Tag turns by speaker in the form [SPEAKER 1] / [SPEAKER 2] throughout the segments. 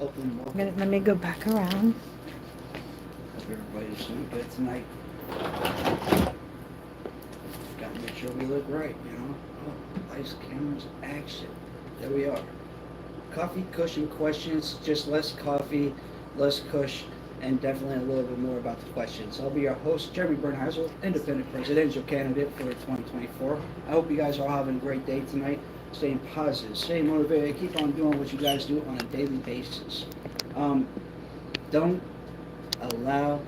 [SPEAKER 1] welcome.
[SPEAKER 2] Let me go back around.
[SPEAKER 1] Hope everybody's doing good tonight. Gotta make sure we look right, you know. Oh, lights, cameras, action. There we are. Coffee, Kush, and questions. Just less coffee, less Kush, and definitely a little bit more about the questions. I'll be your host, Jeremy Bernheisel, independent presidential candidate for 2024. I hope you guys are all having a great day tonight. Staying positive, staying motivated, keep on doing what you guys do on a daily basis. Don't allow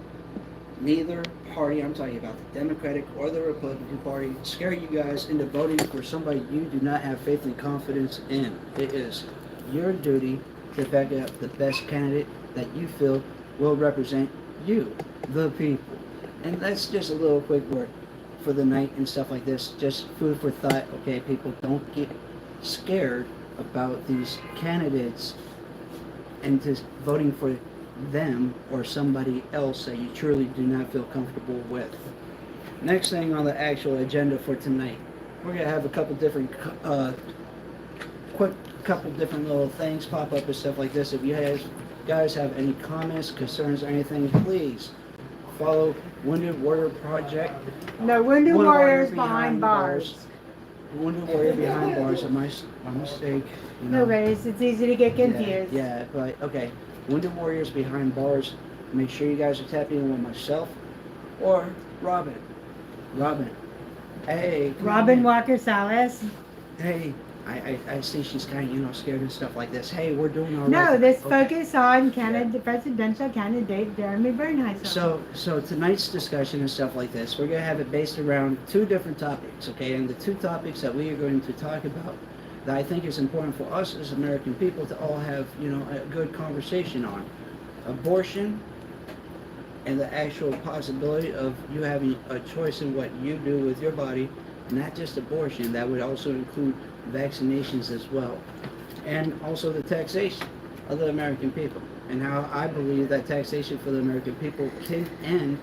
[SPEAKER 1] neither party, I'm talking about the Democratic or the Republican Party, scare you guys into voting for somebody you do not have faith and confidence in. It is your duty to back up the best candidate that you feel will represent you, the people. And that's just a little quick word for the night and stuff like this. Just food for thought, okay, people? Don't get scared about these candidates and just voting for them or somebody else that you truly do not feel comfortable with. Next thing on the actual agenda for tonight, we're going to have a couple different couple different little things pop up and stuff like this. If you guys have any comments, concerns, or anything, please follow Wounded Warrior Project.
[SPEAKER 2] No, Wounded Warriors behind bars.
[SPEAKER 1] Wounded Warrior behind bars. My mistake. You know.
[SPEAKER 2] No worries. It's easy to get confused.
[SPEAKER 1] Yeah, but okay. Wounded Warriors behind bars. Make sure you guys are tapping in with myself or Robin. Robin. Hey.
[SPEAKER 2] Robin Walker Salas.
[SPEAKER 1] Hey. I see she's kind of, scared and stuff like this. Hey, we're doing all right.
[SPEAKER 2] No, this focus on presidential candidate Jeremy Bernheisel.
[SPEAKER 1] So tonight's discussion and stuff like this, we're going to have it based around two different topics, okay? And the two topics that we are going to talk about that I think is important for us as American people to all have, a good conversation on. Abortion and the actual possibility of you having a choice in what you do with your body, not just abortion, that would also include vaccinations as well, and also the taxation of the American people, and how I believe that taxation for the American people can end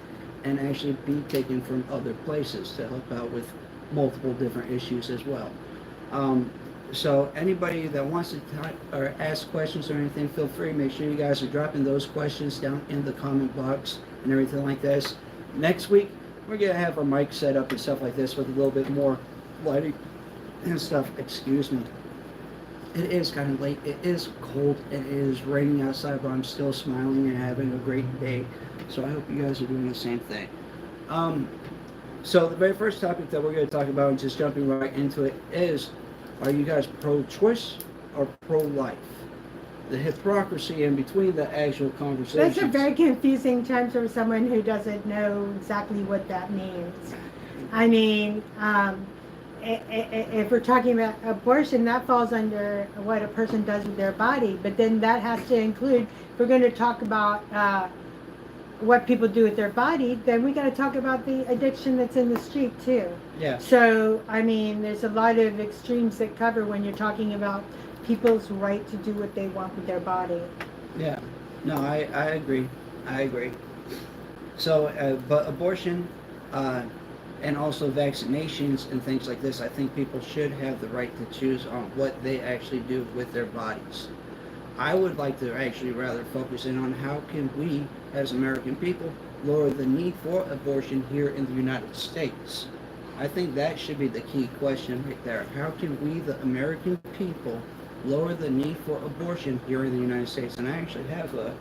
[SPEAKER 1] and actually be taken from other places to help out with multiple different issues as well. So anybody that wants to or ask questions or anything, feel free. Make sure you guys are dropping those questions down in the comment box and everything like this. Next week, we're going to have our mic set up and stuff like this with a little bit more lighting and stuff. Excuse me. It is kind of late. It is cold. It is raining outside, but I'm still smiling and having a great day. So I hope you guys are doing the same thing. So the very first topic that we're going to talk about, and just jumping right into it, is, are you guys pro-choice or pro-life? The hypocrisy in between the actual conversations.
[SPEAKER 2] That's a very confusing term for someone who doesn't know exactly what that means. I mean, if we're talking about abortion, that falls under what a person does with their body. But then that has to include, if we're going to talk about what people do with their body, then we got to talk about the addiction that's in the street too.
[SPEAKER 1] Yeah.
[SPEAKER 2] So, I mean, there's a lot of extremes that cover when you're talking about people's right to do what they want with their body.
[SPEAKER 1] Yeah. No, I agree. I agree. So, but abortion, and also vaccinations and things like this, I think people should have the right to choose on what they actually do with their bodies. I would like to actually rather focus in on how can we, as American people, lower the need for abortion here in the United States. I think that should be the key question right there. How can we, the American people, lower the need for abortion here in the United States? And I actually have a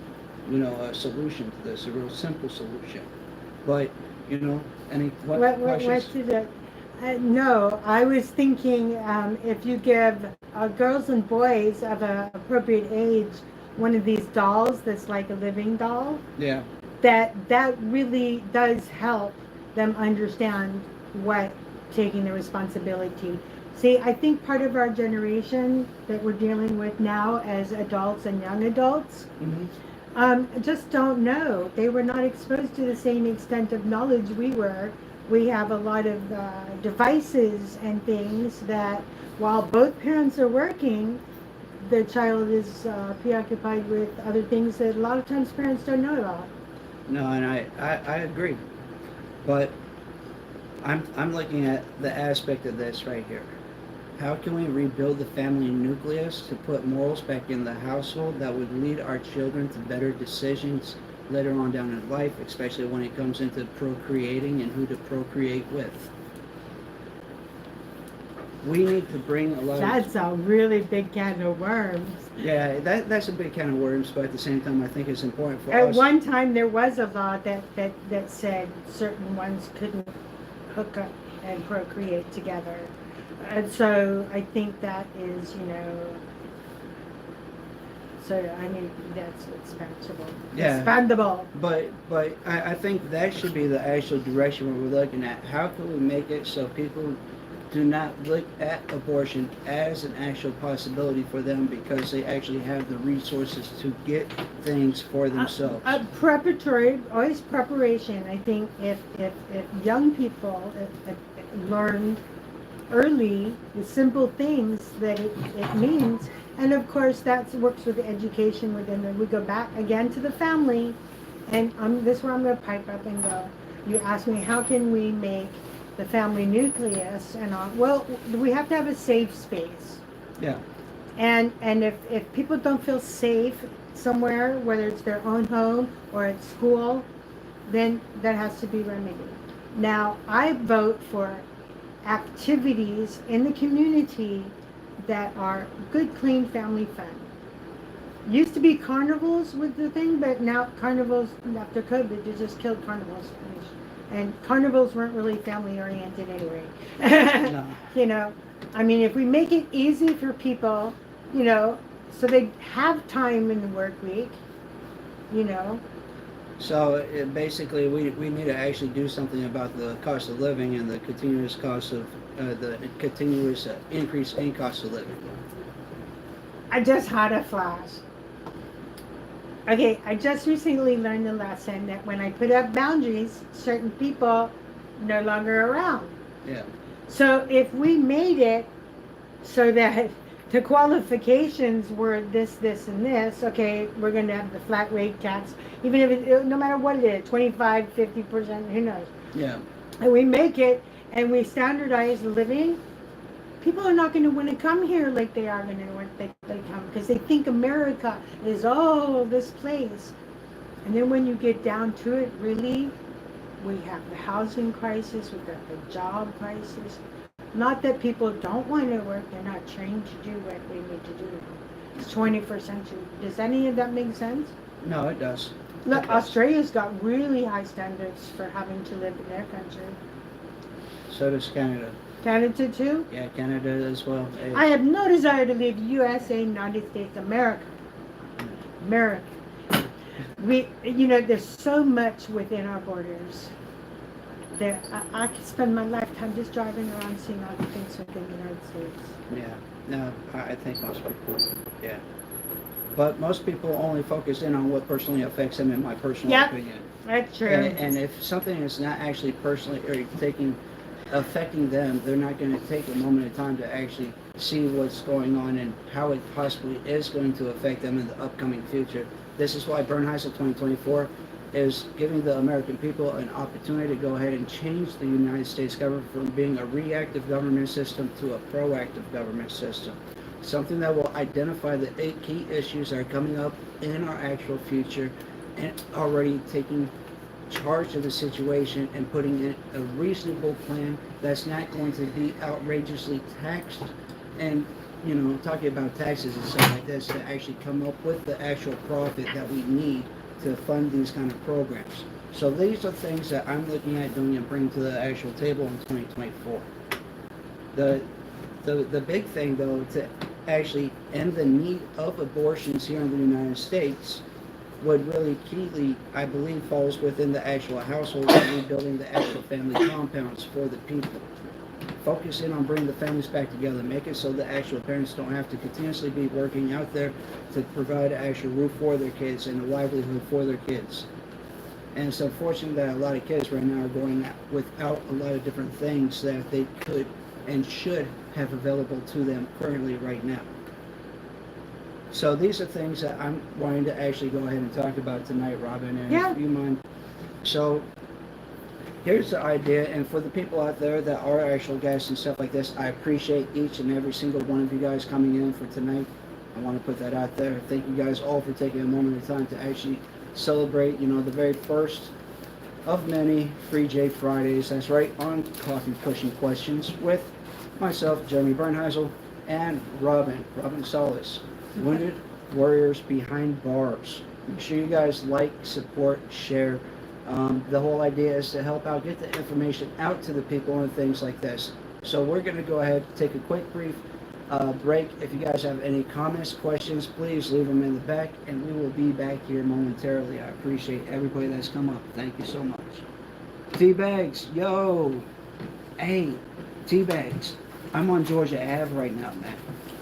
[SPEAKER 1] solution to this, a real simple solution. But, any questions?
[SPEAKER 2] No, I was thinking if you give girls and boys of an appropriate age one of these dolls that's like a living doll,
[SPEAKER 1] yeah,
[SPEAKER 2] that really does help them understand what taking the responsibility. See, I think part of our generation that we're dealing with now as adults and young adults just don't know. They were not exposed to the same extent of knowledge we were. We have a lot of devices and things that while both parents are working, the child is preoccupied with other things that a lot of times parents don't know about.
[SPEAKER 1] No, and I agree. But I'm looking at the aspect of this right here. How can we rebuild the family nucleus to put morals back in the household that would lead our children to better decisions later on down in life, especially when it comes into procreating and who to procreate with? We need to bring a lot
[SPEAKER 2] That's a really big can of worms.
[SPEAKER 1] Yeah, that's a big can of worms, but at the same time, I think it's important for
[SPEAKER 2] At
[SPEAKER 1] us.
[SPEAKER 2] one time, there was a law that said certain ones couldn't hook up and procreate together. And so I think that is, so I mean, that's expandable.
[SPEAKER 1] Yeah.
[SPEAKER 2] Expandable.
[SPEAKER 1] But I think that should be the actual direction where we're looking at. How can we make it so people do not look at abortion as an actual possibility for them because they actually have the resources to get things for themselves?
[SPEAKER 2] Preparatory, always preparation. I think if young people learn early the simple things that it means, and of course that works with the education within them. We go back again to the family, and this is where I'm going to pipe up and go. You ask me, how can we make the family nucleus and all? Well, we have to have a safe space.
[SPEAKER 1] Yeah.
[SPEAKER 2] And if people don't feel safe somewhere, whether it's their own home or at school, then that has to be remedied. Now, I vote for activities in the community that are good, clean family fun. Used to be carnivals with the thing, but now carnivals, after COVID, they just killed carnivals. And carnivals weren't really family oriented anyway.
[SPEAKER 1] No.
[SPEAKER 2] I mean, if we make it easy for people, so they have time in the work week,
[SPEAKER 1] So basically, we need to actually do something about the cost of living and the continuous cost of the continuous increase in cost of living.
[SPEAKER 2] I just had a flash. Okay, I just recently learned the lesson that when I put up boundaries, certain people no longer around.
[SPEAKER 1] Yeah.
[SPEAKER 2] So if we made it so that the qualifications were this, and this, okay, we're going to have the flat rate tax, even if no matter what it is, 25, 50%, who knows?
[SPEAKER 1] Yeah.
[SPEAKER 2] And we make it and we standardize the living, people are not going to want to come here like they are going to when they come, because they think America is, this place. And then when you get down to it, really, we have the housing crisis, we've got the job crisis. Not that people don't want to work, they're not trained to do what they need to do. It's 21st century. Does any of that make sense?
[SPEAKER 1] No, it does.
[SPEAKER 2] Look, Australia's got really high standards for having to live in their country.
[SPEAKER 1] So does Canada.
[SPEAKER 2] Canada too?
[SPEAKER 1] Yeah, Canada as well.
[SPEAKER 2] I have no desire to leave USA, United States, America. America. There's so much within our borders. I could spend my lifetime just driving around seeing all the things within the United States.
[SPEAKER 1] Yeah, no, I think most people, yeah. But most people only focus in on what personally affects them, in my personal opinion.
[SPEAKER 2] That's true.
[SPEAKER 1] And if something is not actually personally or affecting them, they're not going to take a moment of time to actually see what's going on and how it possibly is going to affect them in the upcoming future. This is why Bernheisel 2024 is giving the American people an opportunity to go ahead and change the United States government from being a reactive government system to a proactive government system. Something that will identify the 8 key issues that are coming up in our actual future and already taking charge of the situation and putting in a reasonable plan that's not going to be outrageously taxed, and talking about taxes and stuff like this, to actually come up with the actual profit that we need to fund these kind of programs. So these are things that I'm looking at doing and bringing to the actual table in 2024. The big thing, though, to actually end the need of abortions here in the United States would really keyly, I believe, falls within the actual household and rebuilding the actual family compounds for the people. Focus in on bringing the families back together. Make it so the actual parents don't have to continuously be working out there to provide an actual roof for their kids and a livelihood for their kids. And it's unfortunate that a lot of kids right now are going without a lot of different things that they could and should have available to them currently right now. So these are things that I'm wanting to actually go ahead and talk about tonight, Robin, and if you mind. So here's the idea, and for the people out there that are actual guests and stuff like this, I appreciate each and every single one of you guys coming in for tonight. I want to put that out there. Thank you guys all for taking a moment of time to actually celebrate, you know, the very first of many Free J Fridays. That's right, on Coffee Pushing Questions with myself, Jeremy Bernheisel, and Robin Salas, Wounded Warriors Behind Bars. Make sure you guys like, support, share. The whole idea is to help out, get the information out to the people and things like this. So we're going to go ahead, take a quick brief break. If you guys have any comments, questions, please leave them in the back, and we will be back here momentarily. I appreciate everybody that's come up. Thank you so much. T-Bags, yo! Hey, T-Bags, I'm on Georgia Ave right now, man.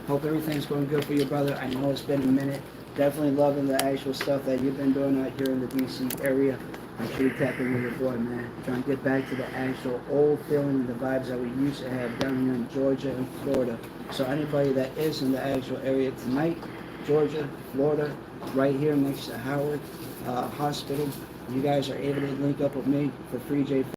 [SPEAKER 1] Hope everything's going good for you, brother. I know it's been a minute. Definitely loving the actual stuff that you've been doing out here in the DC area. Make sure you tap in with your boy, man. Trying to get back to the actual old feeling and the vibes that we used to have down here in Georgia and Florida. So anybody that is in the actual area tonight, Georgia, Florida, right here next to Howard Hospital, you guys are able to link up with me for Free J